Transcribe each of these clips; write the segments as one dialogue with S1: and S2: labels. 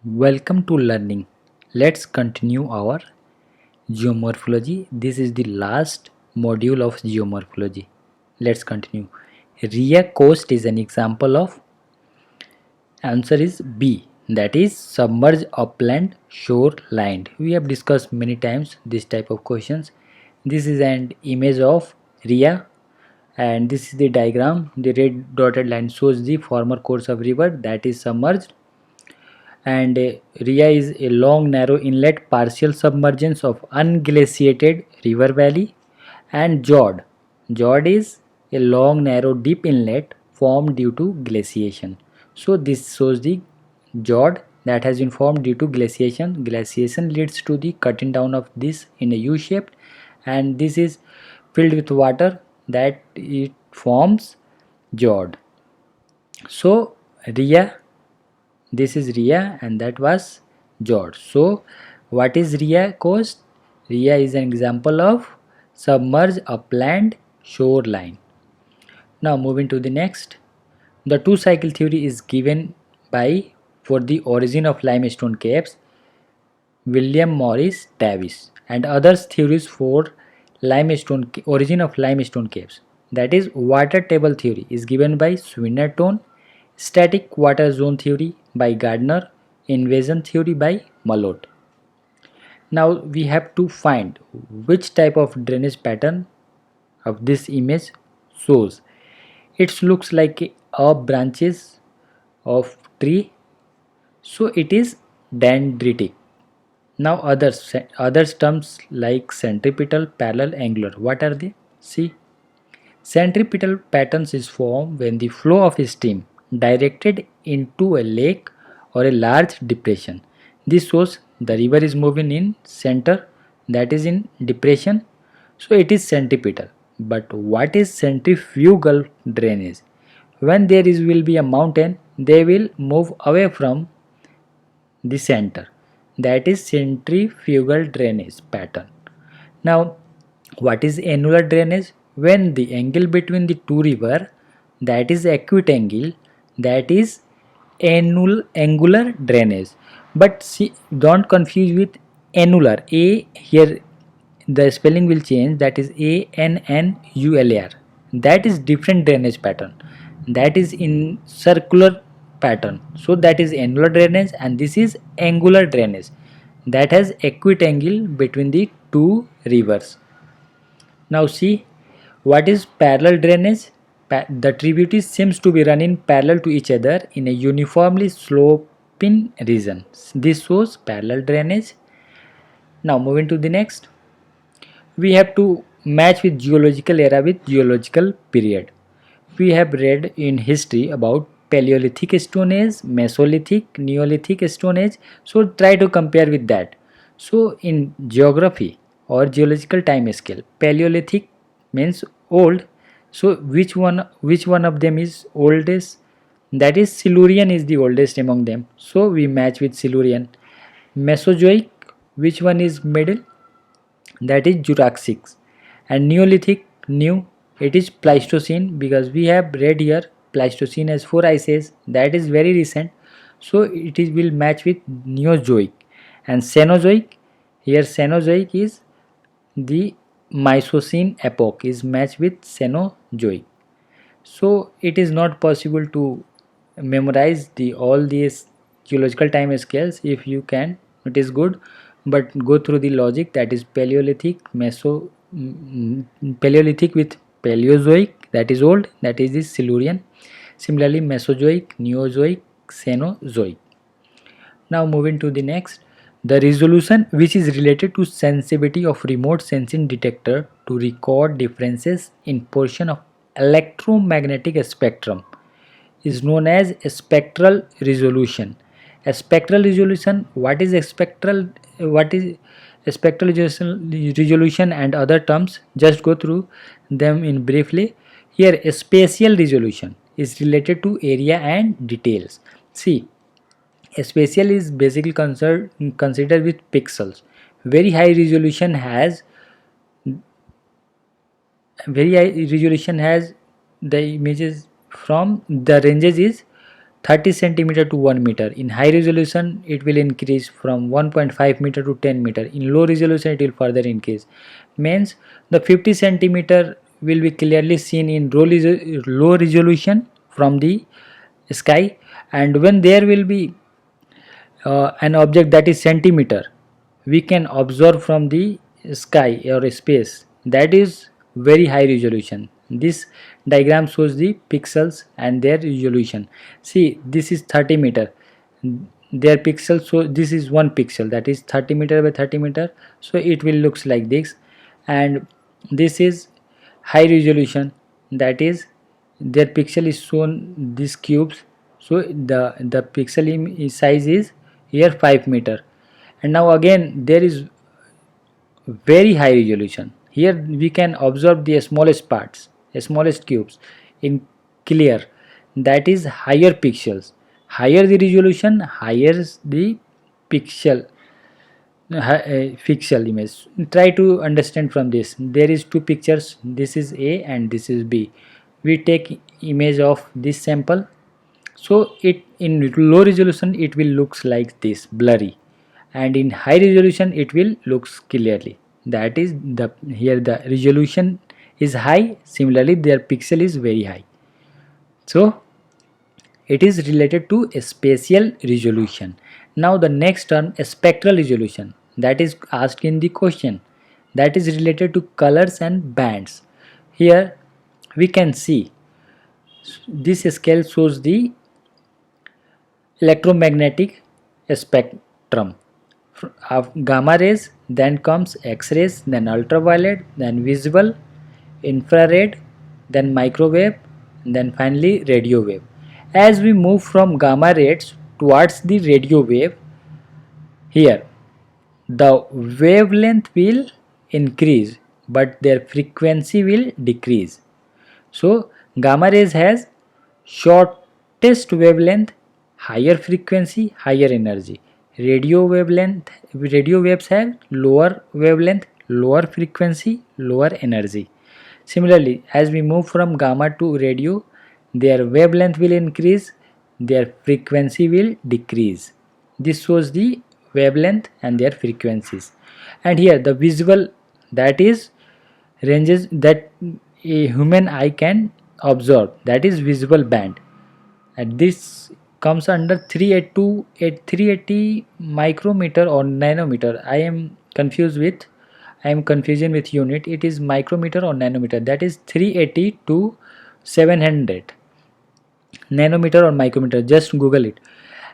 S1: Welcome to learning. Let's continue our geomorphology. This is the last module of geomorphology. Let's continue. Ria coast is an example of answer is B, that is submerged upland shoreline. We have discussed many times this type of questions. This is an image of Ria and this is the diagram. The red dotted line shows the former course of river that is submerged, and Ria is a long narrow inlet partial submergence of unglaciated river valley, and Jord is a long narrow deep inlet formed due to glaciation. So this shows the Jord that has been formed due to glaciation. Glaciation leads to the cutting down of this in a U shape, and this is filled with water that it forms Jord. So Ria, this is Ria and that was George. So what is Ria coast? Ria is an example of submerged upland shoreline. Now moving to the next. The two cycle theory is given by for the origin of limestone caves William Morris Davis and others theories for origin of limestone caves. That is water table theory is given by Swinnerton, static water zone theory by Gardner, invasion theory by Malott. Now we have to find which type of drainage pattern of this image shows. It looks like a branches of tree, so it is dendritic. Now others terms like centripetal, parallel, angular. What are they? See, centripetal patterns is formed when the flow of steam directed into a lake or a large depression. This shows the river is moving in center, that is in depression, so it is centripetal. But what is centrifugal drainage? When there is will be a mountain, they will move away from the center, that is centrifugal drainage pattern. Now what is annular drainage? When the angle between the two river, that is acute angle, that is angular drainage. But see, don't confuse with annular. A here the spelling will change, that is ANNULAR. That is different drainage pattern, that is in circular pattern. So that is annular drainage and this is angular drainage that has acute angle between the two rivers. Now see, what is parallel drainage? The tributaries seems to be running parallel to each other in a uniformly sloping region. This shows parallel drainage. Now moving to the next, we have to match with geological era with geological period. We have read in history about Paleolithic Stone Age, Mesolithic, Neolithic Stone Age. So try to compare with that. So in geography or geological time scale, Paleolithic means old. So which one of them is oldest? That is Silurian is the oldest among them. So we match with Silurian. Mesozoic, which one is middle? That is Jurassic. And Neolithic, new, it is Pleistocene, because we have read here Pleistocene as 4 ices, that is very recent, so it is will match with Neozoic. And Cenozoic, here Cenozoic is the Miocene epoch is matched with Cenozoic. So it is not possible to memorize the all these geological time scales. If you can, it is good, but go through the logic, that is Paleolithic with Paleozoic, that is old, that is the Silurian. Similarly Mesozoic, Neozoic, Cenozoic. Now moving to the next, the resolution which is related to sensitivity of remote sensing detector to record differences in portion of electromagnetic spectrum is known as spectral resolution. A spectral resolution, what is a spectral, what is a spectral resolution and other terms, just go through them in briefly. Here a spatial resolution is related to area and details. See, spatial is basically considered with pixels. Very high resolution has the images from the ranges is 30 centimeter to 1 meter. In high resolution it will increase from 1.5 meter to 10 meter. In low resolution it will further increase. Means the 50 centimeter will be clearly seen in low resolution from the sky, and when there will be an object that is centimeter, we can observe from the sky or space, that is very high resolution. This diagram shows the pixels and their resolution. See, this is 30 meter, their pixel, so this is 1 pixel, that is 30 meter by 30 meter, so it will looks like this. And this is high resolution, that is their pixel is shown these cubes, so the pixel size is here 5 meter. And now again there is very high resolution, here we can observe the smallest parts, smallest cubes in clear, that is higher pixels. Higher the resolution, higher the pixel, pixel image. Try to understand from this, there is two pictures, this is A and this is B. We take image of this sample, so it in low resolution it will looks like this blurry, and in high resolution it will looks clearly, that is the here the resolution is high, similarly their pixel is very high. So it is related to spatial resolution. Now the next term, spectral resolution, that is asked in the question, that is related to colors and bands. Here we can see this scale shows the electromagnetic spectrum of gamma rays, then comes X-rays, then ultraviolet, then visible, infrared, then microwave, then finally radio wave. As we move from gamma rays towards the radio wave, here the wavelength will increase but their frequency will decrease. So gamma rays has shortest wavelength, higher frequency, higher energy. Radio waves have lower wavelength, lower frequency, lower energy. Similarly, as we move from gamma to radio, their wavelength will increase, their frequency will decrease. This shows the wavelength and their frequencies. And here the visible, that is ranges that a human eye can observe, that is visible band, and this comes under 382 at 380 micrometer or nanometer. I am confusing with unit, it is micrometer or nanometer, that is 380 to 700 nanometer or micrometer, just google it.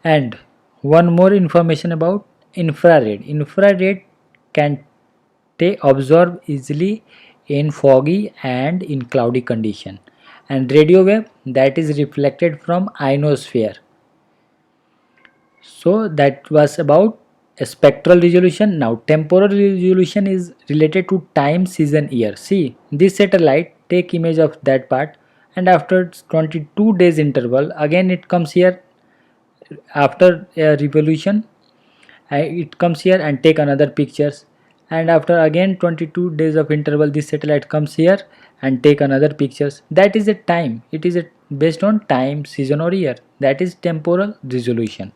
S1: And one more information about infrared can observe easily in foggy and in cloudy condition, and radio wave, that is reflected from ionosphere. So that was about spectral resolution. Now temporal resolution is related to time, season, year. See, this satellite take image of that part, and after 22 days interval again it comes here, after a revolution it comes here and take another pictures, and after again 22 days of interval this satellite comes here and take another pictures. That is a time, it is based on time, season or year, that is temporal resolution.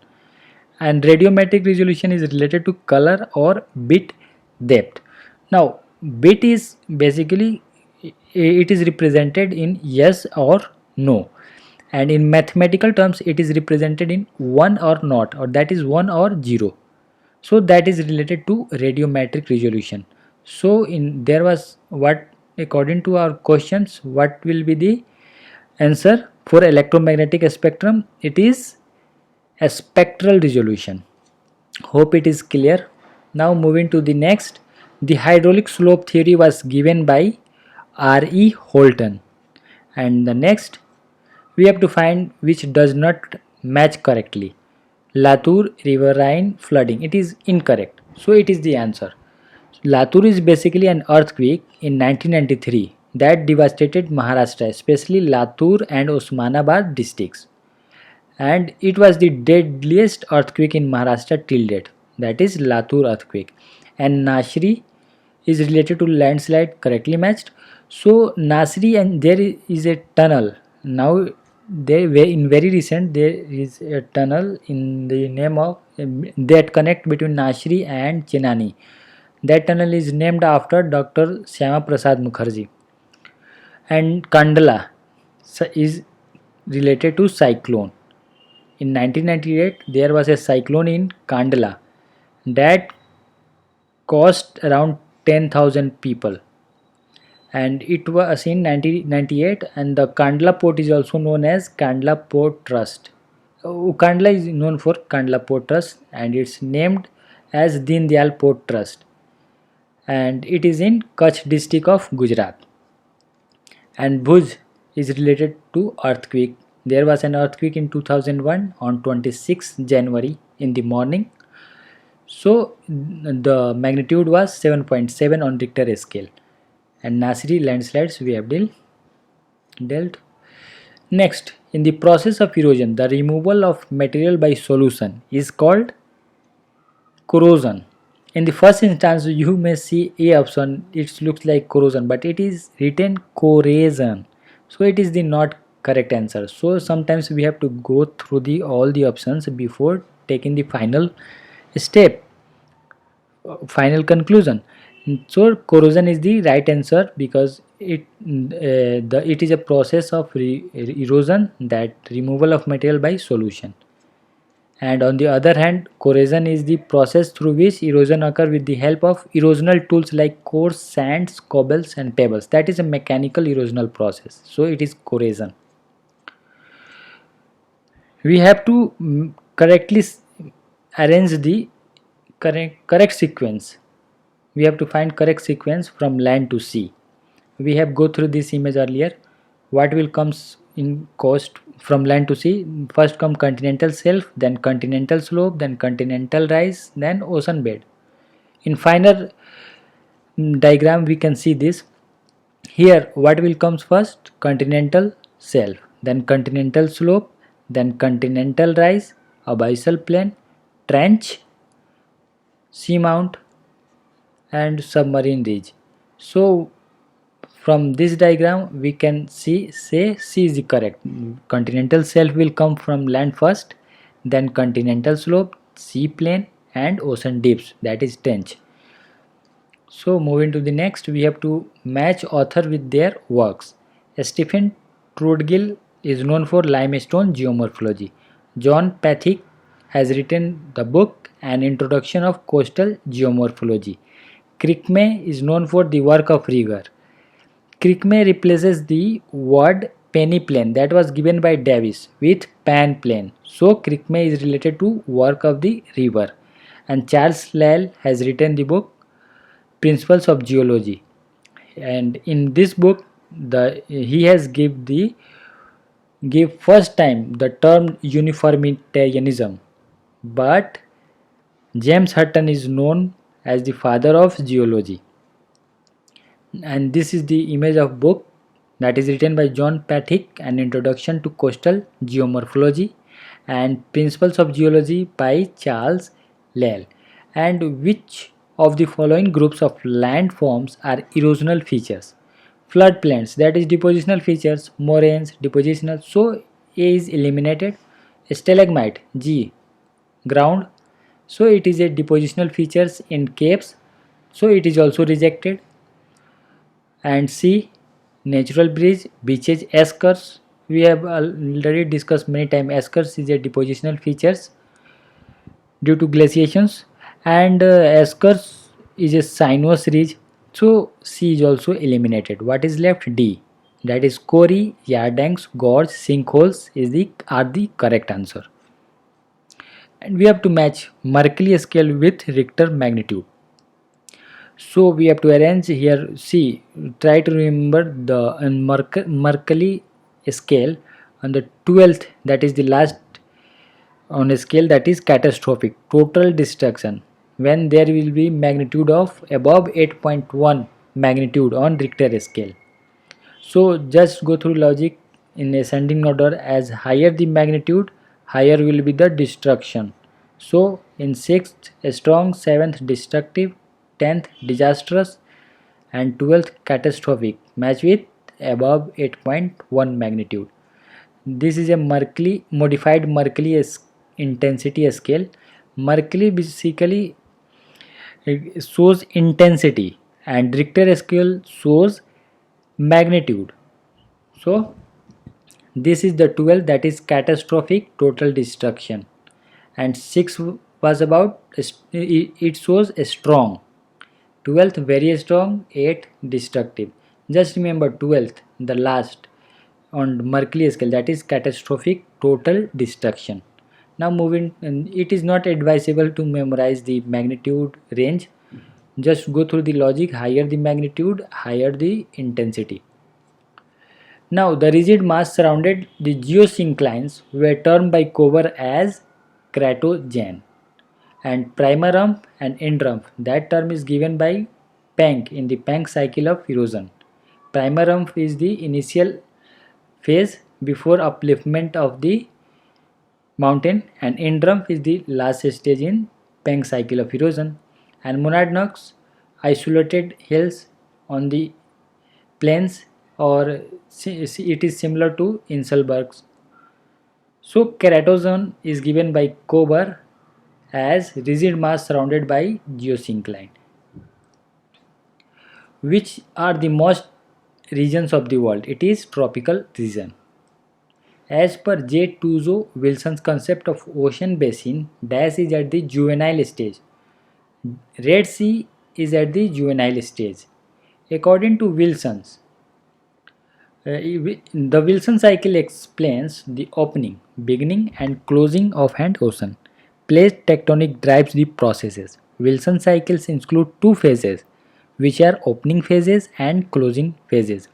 S1: And radiometric resolution is related to color or bit depth. Now bit is basically, it is represented in yes or no, and in mathematical terms it is represented in 1 or not, or that is 1 or 0. So that is related to radiometric resolution. So in there was what, according to our questions, what will be the answer for electromagnetic spectrum? It is a spectral resolution. Hope it is clear. Now moving to the next, the hydraulic slope theory was given by R.E. Holton, and the next we have to find which does not match correctly. Latur riverine flooding, it is incorrect, so it is the answer. Latur is basically an earthquake in 1993 that devastated Maharashtra, especially Latur and Osmanabad districts, and it was the deadliest earthquake in Maharashtra till date, that is Latur earthquake. And Nasri is related to landslide, correctly matched. So Nasri, and there is a tunnel. Now They were in very recent there is a tunnel in the name of that connect between Nashri and Chenani. That tunnel is named after Dr. Syama Prasad Mukherjee. And Kandla is related to cyclone. In 1998, there was a cyclone in Kandla that cost around 10,000 people, and it was in 1998. And the Kandla port is also known as Kandla Port Trust. Kandla is known for Kandla Port Trust, and it's named as Deen Dayal Port Trust, and it is in Kutch district of Gujarat. And Bhuj is related to earthquake. There was an earthquake in 2001 on 26 January in the morning. So the magnitude was 7.7 on Richter scale. And Nasri landslides we have dealt. Next, in the process of erosion, the removal of material by solution is called corrosion. In the first instance, you may see A option, it looks like corrosion, but it is written corrosion. So it is the not correct answer. So sometimes we have to go through the all the options before taking the final step, final conclusion. So corrosion is the right answer because it is a process of erosion, that removal of material by solution. And on the other hand, corrosion is the process through which erosion occurs with the help of erosional tools like coarse sands, cobbles and pebbles. That is a mechanical erosional process. So it is corrosion. We have to correctly arrange the correct sequence. We have to find correct sequence from land to sea. We have go through this image earlier. What will comes in cost from land to sea? First come continental shelf, then continental slope, then continental rise, then ocean bed. In final diagram we can see this. Here what will comes first? Continental shelf, then continental slope, then continental rise, abyssal plain, trench, seamount and submarine ridge. So from this diagram we can see, say C is the correct. Continental shelf will come from land first, then continental slope, sea plain and ocean deeps, that is trench. So moving to the next, we have to match author with their works. Stephen Trudgill is known for limestone geomorphology. John Pathick has written the book An Introduction of Coastal Geomorphology. Crickmay is known for the work of rigor. Crickmay replaces the word peneplain that was given by Davis with panplain. So Crickmay is related to work of the river. And Charles Lyell has written the book Principles of Geology. And in this book, he has give first time the term uniformitarianism. But James Hutton is known as the father of geology. And this is the image of book that is written by John Pathick, An Introduction to Coastal Geomorphology, and Principles of Geology by Charles Lyell. And which of the following groups of landforms are erosional features? Floodplains, that is depositional features, moraines, depositional. So A is eliminated. Stalagmite, G, ground. So it is a depositional features in caves. So it is also rejected. And C, natural bridge, beaches, eskers. We have already discussed many times. Eskers is a depositional features due to glaciations, and eskers is a sinuous ridge. So C is also eliminated. What is left? D. That is Corey, Yardanks, gorge, sinkholes are the correct answer. And we have to match Mercalli scale with Richter magnitude. So we have to arrange here. See, try to remember the Mercalli scale on the 12th, that is the last on a scale, that is catastrophic, total destruction, when there will be magnitude of above 8.1 magnitude on Richter scale. So just go through logic in ascending order. As higher the magnitude, higher will be the destruction. So in 6th strong, 7th destructive, 10th disastrous and 12th catastrophic, match with above 8.1 magnitude. This is a modified Mercalli intensity scale. Mercalli basically shows intensity and Richter scale shows magnitude. So this is the 12, that is catastrophic total destruction, and 6 was about it shows a strong, 12th very strong, 8 destructive. Just remember 12th, the last on Mercalli scale, that is catastrophic total destruction. Now moving, and it is not advisable to memorize the magnitude range. Just go through the logic, higher the magnitude, higher the intensity. Now the rigid mass surrounded the geosynclines were termed by Kober as cratogene, and primer rump and end rump, that term is given by Planck in the Planck cycle of erosion. Primer rump is the initial phase before upliftment of the mountain, and end rump is the last stage in Planck cycle of erosion. And monadnocks, isolated hills on the plains, or it is similar to Inselbergs. So keratozone is given by Kober as rigid mass surrounded by geosyncline. Which are the most regions of the world? It is tropical region. As per J. Tuzo Wilson's concept of ocean basin, dash is at the juvenile stage. Red Sea is at the juvenile stage. According to Wilson's, the Wilson cycle explains the opening, beginning, and closing of an ocean. Plate tectonic drives the processes. Wilson cycles include two phases, which are opening phases and closing phases.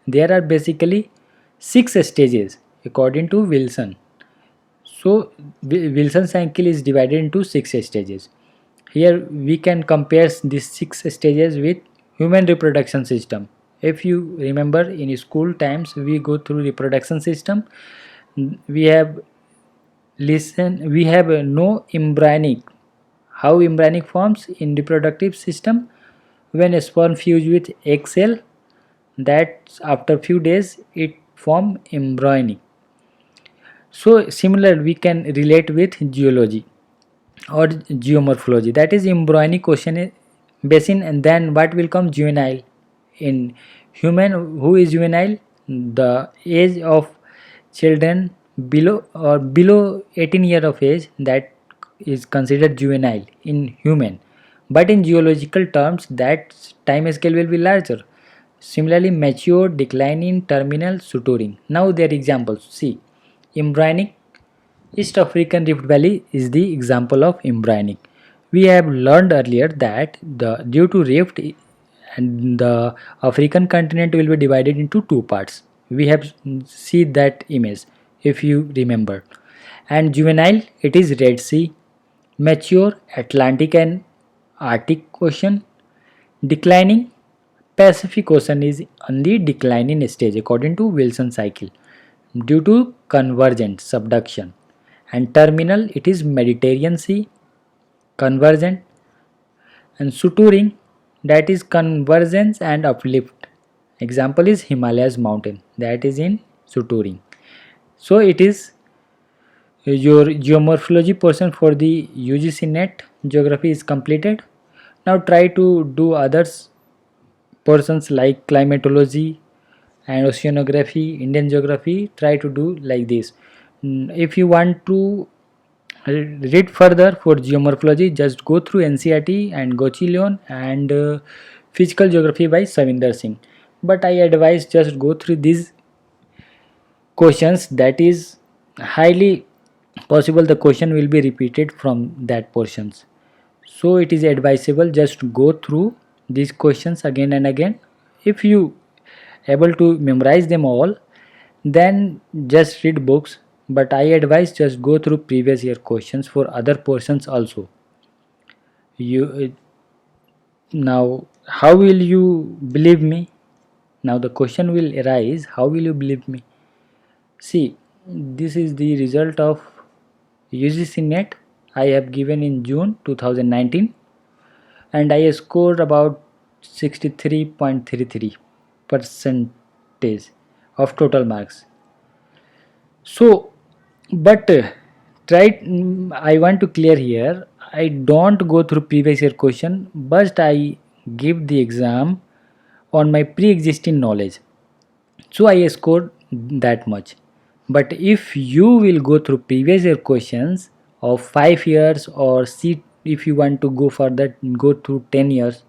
S1: There are basically 6 stages according to Wilson. So Wilson cycle is divided into 6 stages. Here we can compare these 6 stages with human reproduction system. If you remember in school times, we go through reproduction system. We have we have no embryonic. How embryonic forms in reproductive system? When a sperm fuse with egg cell, that after few days it form embryonic. So similar we can relate with geology or geomorphology, that is embryonic ocean basin, and then what will come? Juvenile. In human, who is juvenile? The age of children below 18 year of age, that is considered juvenile in human, but in geological terms that time scale will be larger. Similarly, mature, declining, terminal, suturing. Now their examples. See, embryonic. East African Rift Valley is the example of embryonic. We have learned earlier that due to rift, and the African continent will be divided into two parts. We have seen that image if you remember. And juvenile, it is Red Sea. Mature, Atlantic and Arctic Ocean. Declining, Pacific Ocean is on the declining stage according to Wilson cycle due to convergent subduction. And terminal, it is Mediterranean Sea, convergent, and suturing, that is convergence and uplift. Example is Himalayas mountain, that is in suturing. So it is your geomorphology portion for the UGC net geography is completed. Now try to do others portions like climatology and oceanography, Indian geography. Try to do like this. If you want to read further for geomorphology, just go through NCERT and Gochi and physical geography by Savinder Singh. But I advise just go through these questions, that is highly possible the question will be repeated from that portions. So it is advisable just go through these questions again and again. If you able to memorize them all, then just read books, but I advise just go through previous year questions for other portions also. You now, how will you believe me? Now the question will arise, how will you believe me? See, this is the result of UGC net I have given in June 2019, and I scored about 63.33 percentage of total marks. So, but I want to clear here. I don't go through previous year question, but I give the exam on my pre-existing knowledge. So I scored that much. But if you will go through previous year questions of 5 years, or see if you want to go further, go through 10 years,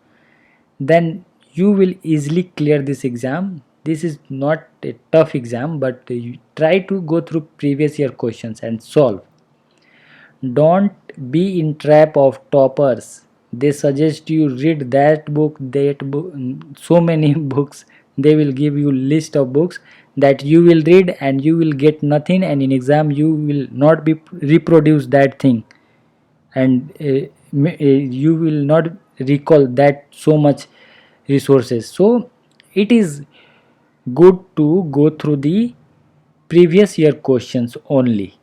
S1: then you will easily clear this exam. This is not a tough exam, but you try to go through previous year questions and solve. Don't be in trap of toppers. They suggest you read that book, so many books. They will give you list of books that you will read and you will get nothing, and in exam you will not be reproduce that thing, and you will not recall that so much resources. So it is good to go through the previous year questions only.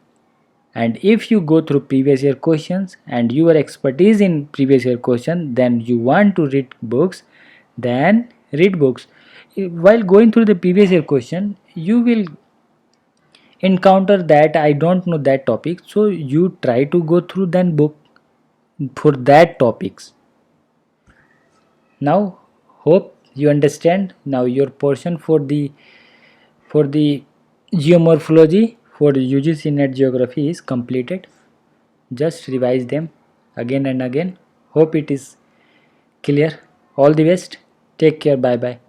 S1: And if you go through previous year questions and your expertise in previous year question, then you want to read books, then read books. While going through the previous year question, you will encounter that I don't know that topic, so you try to go through then book for that topics. Now hope you understand. Now your portion for the geomorphology for UGC net geography is completed. Just revise them again and again. Hope it is clear. All the best. Take care. Bye bye.